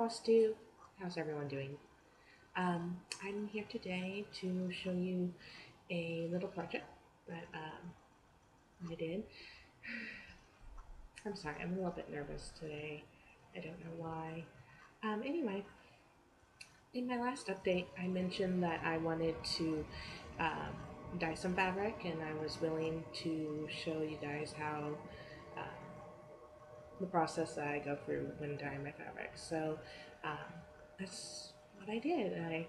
Flosstube. How's everyone doing? I'm here today to show you a little project that I did. I'm sorry, I'm a little bit nervous today. I don't know why. Anyway, in my last update, I mentioned that I wanted to dye some fabric, and I was willing to show you guys how the process that I go through when dyeing my fabric. So that's what I did. I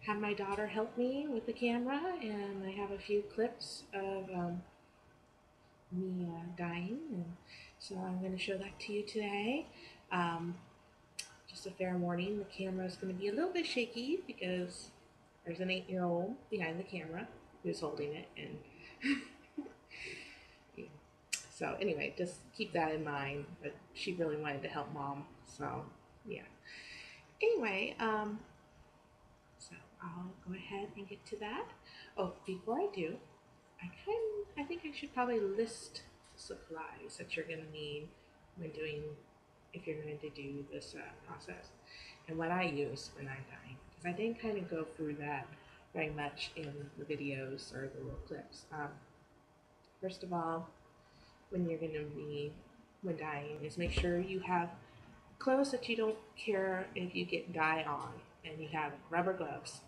had my daughter help me with the camera, and I have a few clips of me dyeing, and so I'm going to show that to you today. Just a fair warning, the camera is going to be a little bit shaky because there's an 8-year-old behind the camera who's holding it, and so anyway, just keep that in mind. But she really wanted to help Mom, so yeah. Anyway, so I'll go ahead and get to that. Oh, before I do, I think I should probably list supplies that you're going to need when doing, if you're going to do this process, and what I use when I'm dyeing, because I didn't kind of go through that very much in the videos or the little clips. First of all, when you're going to be when dyeing, is make sure you have clothes that you don't care if you get dye on, and you have rubber gloves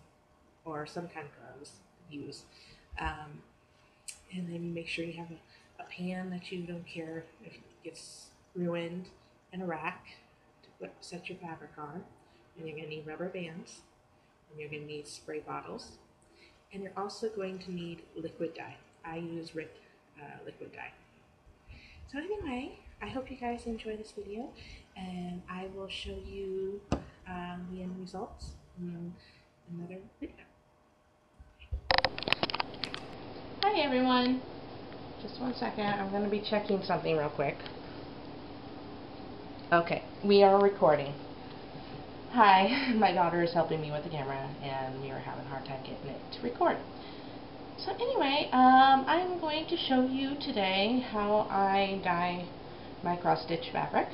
or some kind of gloves to use, and then make sure you have a pan that you don't care if it gets ruined, and a rack to set your fabric on, and you're going to need rubber bands, and you're going to need spray bottles, and you're also going to need liquid dye. I use liquid dye. So anyway, I hope you guys enjoy this video, and I will show you the end results in another video. Hi everyone. Just one second. I'm going to be checking something real quick. Okay, we are recording. Hi, my daughter is helping me with the camera, and we are having a hard time getting it to record. So anyway, I'm going to show you today how I dye my cross-stitch fabric.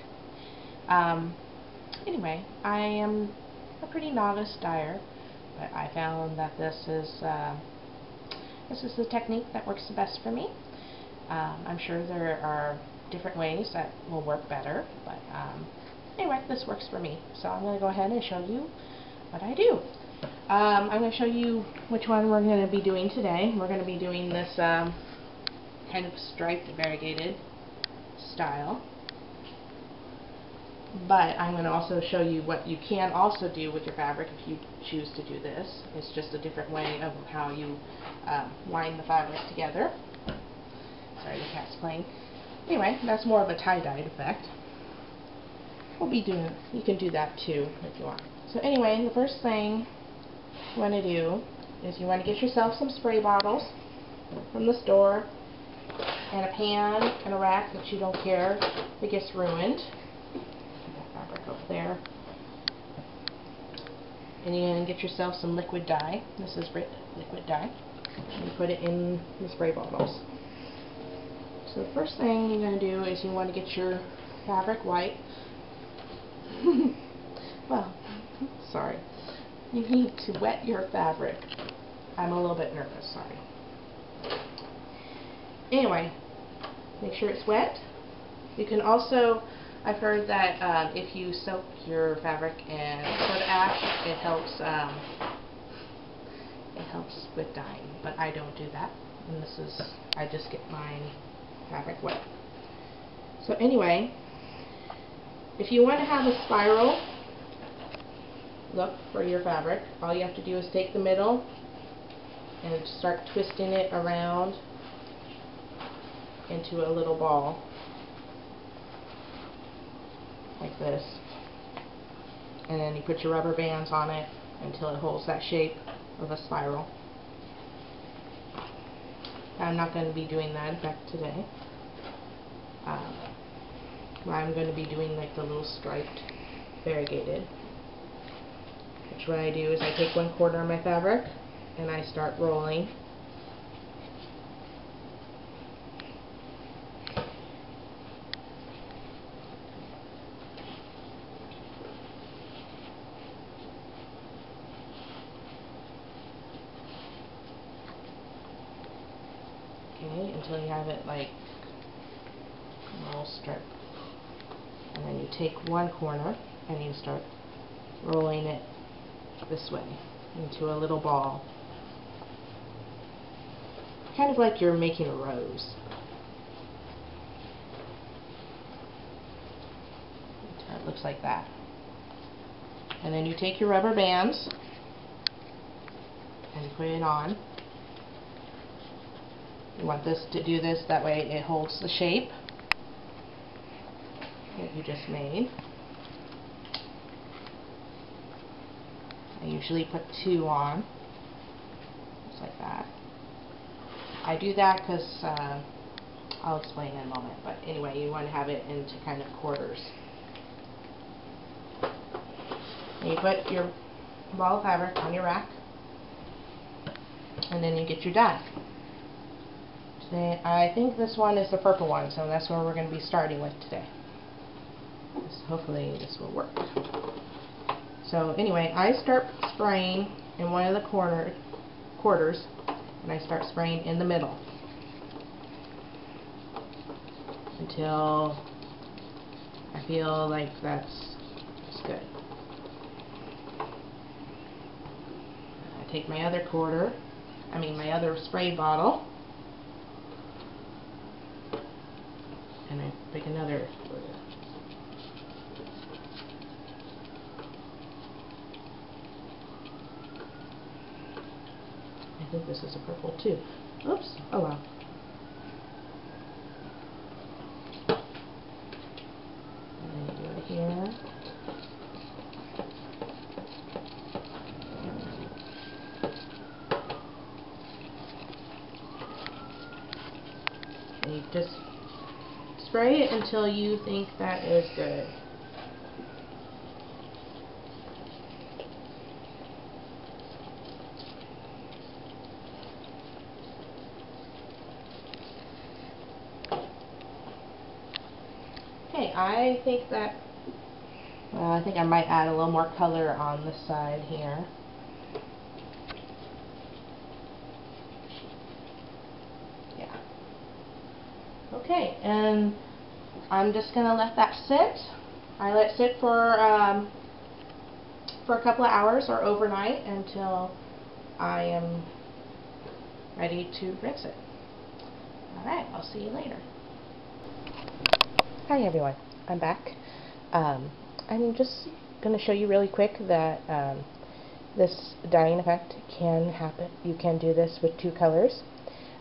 Anyway, I am a pretty novice dyer, but I found that this is the technique that works the best for me. I'm sure there are different ways that will work better, but anyway, this works for me. So I'm going to go ahead and show you what I do. I'm going to show you which one we're going to be doing today. We're going to be doing this kind of striped variegated style. But I'm going to also show you what you can also do with your fabric if you choose to do this. It's just a different way of how you wind the fabric together. Sorry, the cat's playing. Anyway, that's more of a tie-dyed effect. You can do that too if you want. So anyway, the first thing you want to do is you want to get yourself some spray bottles from the store, and a pan and a rack that you don't care if it gets ruined. That fabric over there. And you're going to get yourself some liquid dye. This is liquid dye. And you put it in the spray bottles. So the first thing you're going to do is you want to get your fabric white. Well, sorry. You need to wet your fabric. I'm a little bit nervous, sorry. Anyway, make sure it's wet. You can also, I've heard that if you soak your fabric in soda ash, it helps with dyeing, but I don't do that. And I just get my fabric wet. So anyway, if you want to have a spiral look for your fabric, all you have to do is take the middle and start twisting it around into a little ball like this, and then you put your rubber bands on it until it holds that shape of a spiral. I'm not going to be doing that effect today. I'm going to be doing like the little striped variegated, which what I do is I take 1/4 of my fabric and I start rolling. Okay, until you have it like a little strip. And then you take one corner and you start rolling it this way into a little ball. Kind of like you're making a rose. It looks like that. And then you take your rubber bands and put it on. You want this to do this, that way it holds the shape that you just made. I usually put 2 on, just like that. I do that because I'll explain in a moment, but anyway, you want to have it into kind of quarters. And you put your ball of fabric on your rack, and then you get your dye. Today, I think this one is the purple one, so that's where we're going to be starting with today. Hopefully this will work. So anyway, I start spraying in one of the quarters, and I start spraying in the middle until I feel like that's good. I take my other my other spray bottle, and I pick another quarter. I think this is a purple too. Oops, oh well. And then you do it here. And you just spray it until you think that is good. Okay, I think that, well, I think I might add a little more color on the side here. Yeah. Okay, and I'm just going to let that sit. I let it sit for a couple of hours or overnight until I am ready to rinse it. Alright, I'll see you later. Hi everyone, I'm back. I'm just going to show you really quick that this dyeing effect can happen. You can do this with 2 colors.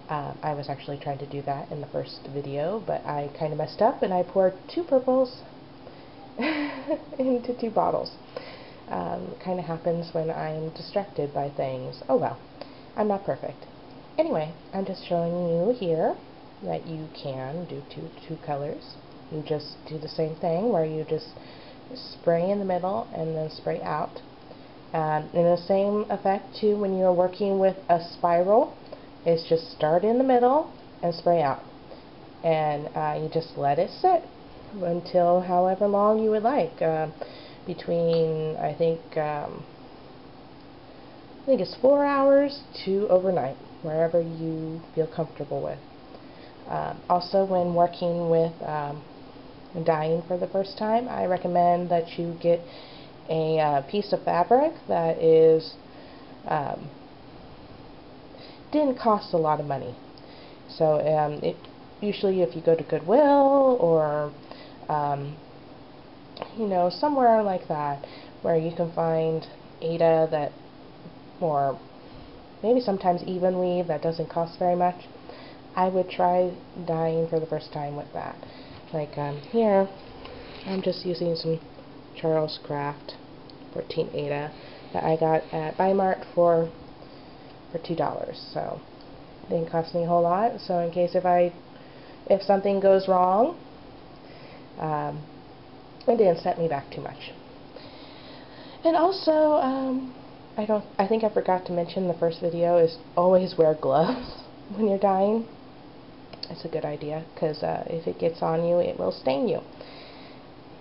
I was actually trying to do that in the first video, but I kind of messed up and I poured 2 purples into 2 bottles. Kind of happens when I'm distracted by things. Oh well, I'm not perfect. Anyway, I'm just showing you here that you can do two colors. You just do the same thing where you just spray in the middle and then spray out. And the same effect too when you're working with a spiral. Is just start in the middle and spray out. And you just let it sit until however long you would like. Between, I think it's 4 hours to overnight, wherever you feel comfortable with. Also, when working with dyeing for the first time, I recommend that you get a piece of fabric that is didn't cost a lot of money. So usually if you go to Goodwill or somewhere like that where you can find Aida that, or maybe sometimes even weave that doesn't cost very much, I would try dyeing for the first time with that. Like here, I'm just using some Charles Craft 14 Aida that I got at Bi-Mart for $2, so it didn't cost me a whole lot. So in case if something goes wrong, it didn't set me back too much. And also, I think I forgot to mention in the first video is always wear gloves when you're dyeing. It's a good idea because if it gets on you, it will stain you.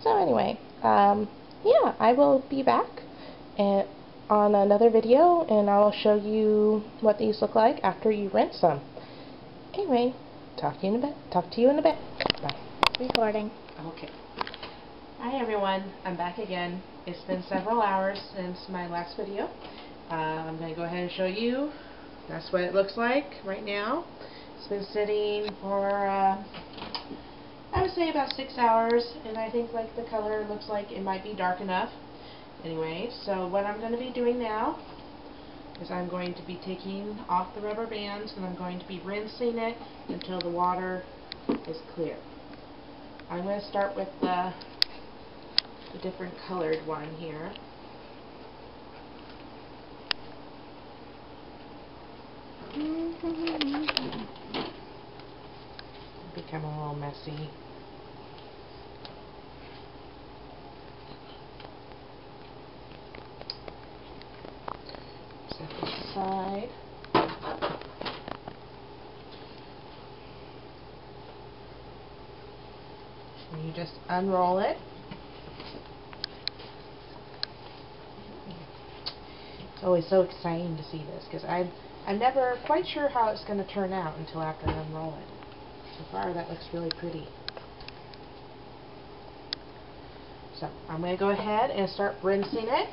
So anyway, yeah, I will be back on another video, and I will show you what these look like after you rinse them. Anyway, talk to you in a bit. Bye. Recording. Okay. Hi everyone, I'm back again. It's been several hours since my last video. I'm going to go ahead and show you. That's what it looks like right now. It's been sitting for, I would say about 6 hours, and I think like the color looks like it might be dark enough. Anyway, so what I'm going to be doing now is I'm going to be taking off the rubber bands, and I'm going to be rinsing it until the water is clear. I'm going to start with the different colored one here. Become a little messy. Set this aside. And you just unroll it. It's always so exciting to see this because I'm never quite sure how it's going to turn out until after I unroll it. So far that looks really pretty. So I'm going to go ahead and start rinsing it.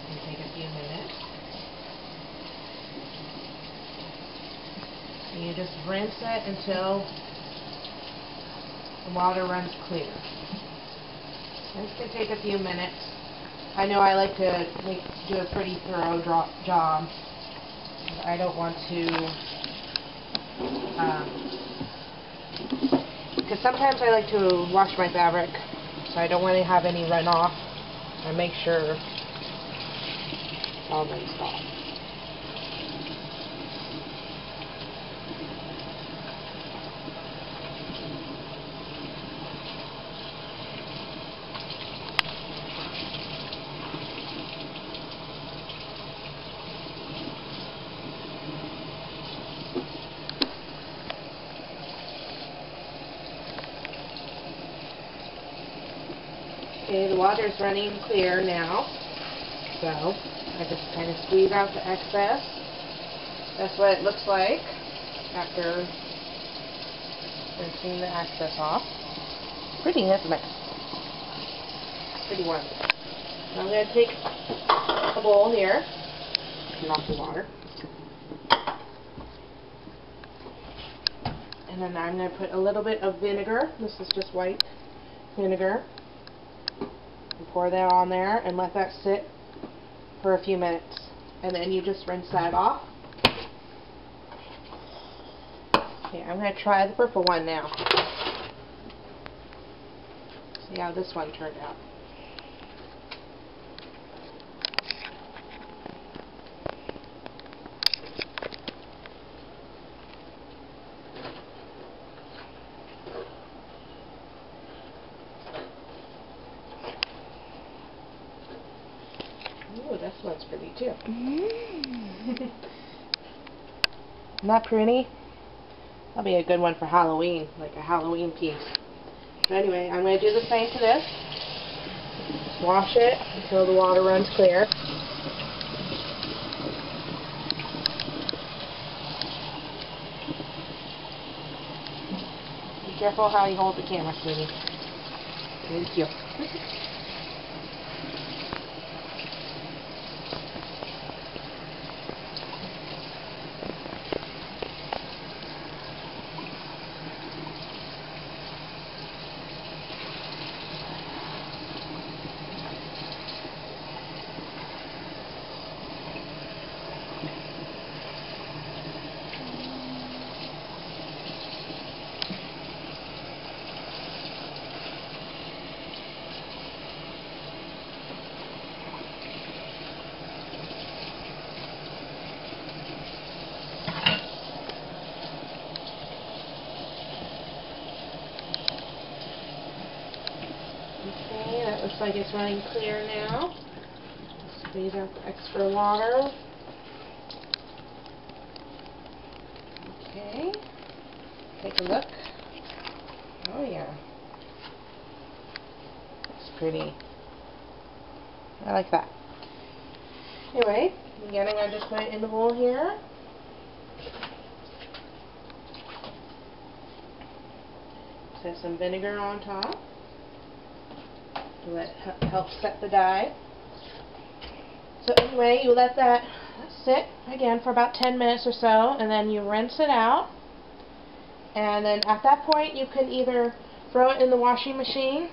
It'll take a few minutes. And you just rinse it until the water runs clear. This can take a few minutes. I know I like to do a pretty thorough job. I don't want to, because sometimes I like to wash my fabric, so I don't want to have any runoff. I make sure it's all rinsed off. Okay, the water's running clear now, so I just kind of squeeze out the excess. That's what it looks like after rinsing the excess off. Pretty, isn't it? Pretty wonderful. Now I'm going to take a bowl here, turn off the water, and then I'm going to put a little bit of vinegar. This is just white vinegar. Pour that on there and let that sit for a few minutes, and then you just rinse that off. Okay, I'm going to try the purple one now. See how this one turned out. Ooh, this one's pretty too. Not pretty? That'll be a good one for Halloween, like a Halloween piece. So anyway, I'm going to do the same to this. Just wash it until the water runs clear. Be careful how you hold the camera, sweetie. Thank you. Okay, that looks like it's running clear now. Squeeze out the extra water. Okay, take a look. Oh yeah, it's pretty. I like that. Anyway, again, I'm going to just put it in the bowl here. So some vinegar on top to help set the dye. So anyway, you let that sit again for about 10 minutes or so, and then you rinse it out. And then at that point, you can either throw it in the washing machine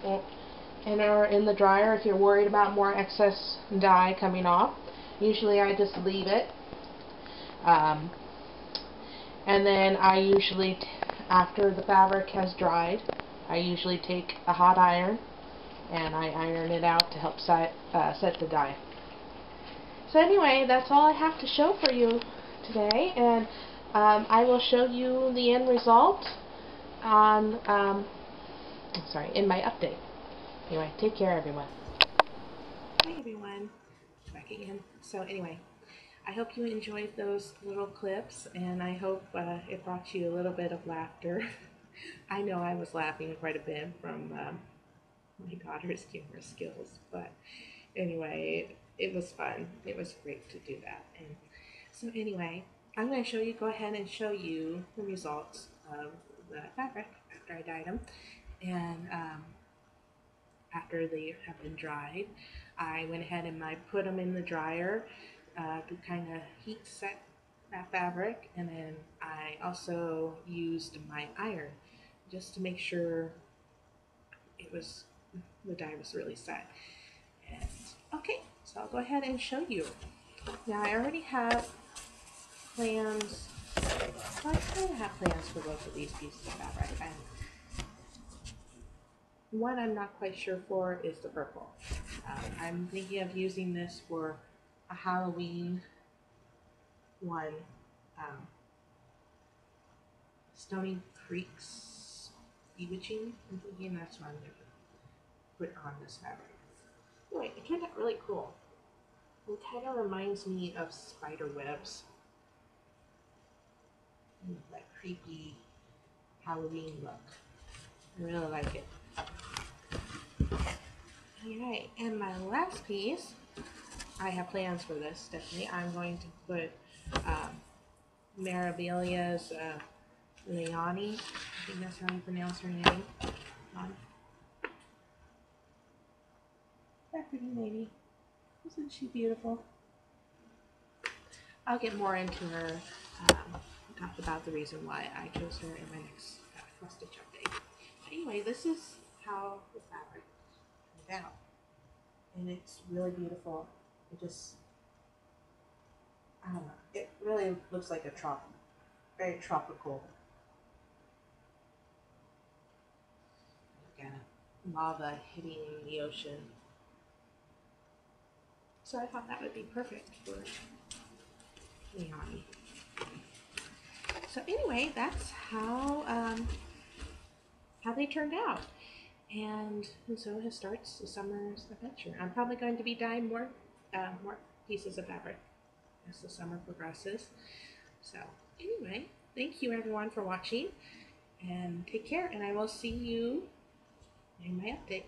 or in the dryer if you're worried about more excess dye coming off. Usually I just leave it. And then I usually, after the fabric has dried, I usually take a hot iron and I iron it out to help set the dye. So anyway, that's all I have to show for you today, and I will show you the end result on, in my update. Anyway, take care, everyone. Hi, everyone. Back again. So anyway, I hope you enjoyed those little clips, and I hope it brought you a little bit of laughter. I know I was laughing quite a bit from my daughter's camera skills, but anyway, it was fun. It was great to do that. And so anyway, I'm going to go ahead and show you the results of the fabric after I dyed them. And after they have been dried, I went ahead and I put them in the dryer to kind of heat set that fabric, and then I also used my iron just to make sure the dye was really set. And okay, so I'll go ahead and show you. Now I already have plans. Well, I kind of have plans for both of these pieces of fabric. One I'm not quite sure for is the purple. I'm thinking of using this for a Halloween one. Stony Creek's Bewitching. I'm thinking that's what I'm going to put on this fabric. Anyway, it turned out really cool. It kind of reminds me of spider webs. That creepy Halloween look. I really like it. Alright, and my last piece, I have plans for this, definitely. I'm going to put Mirabilia's Leonie. I think that's how you pronounce her name. On. That pretty lady. Isn't she beautiful? I'll get more into her, talk about the reason why I chose her in my next cross stitch update. But anyway, this is how the fabric turned out. And it's really beautiful. It just, I don't know, it really looks like a very tropical. Again, lava hitting the ocean. So I thought that would be perfect for Leonie. So anyway, that's how they turned out. And so it starts the summer's adventure. I'm probably going to be dyeing more pieces of fabric as the summer progresses. So anyway, thank you everyone for watching, and take care, and I will see you in my update.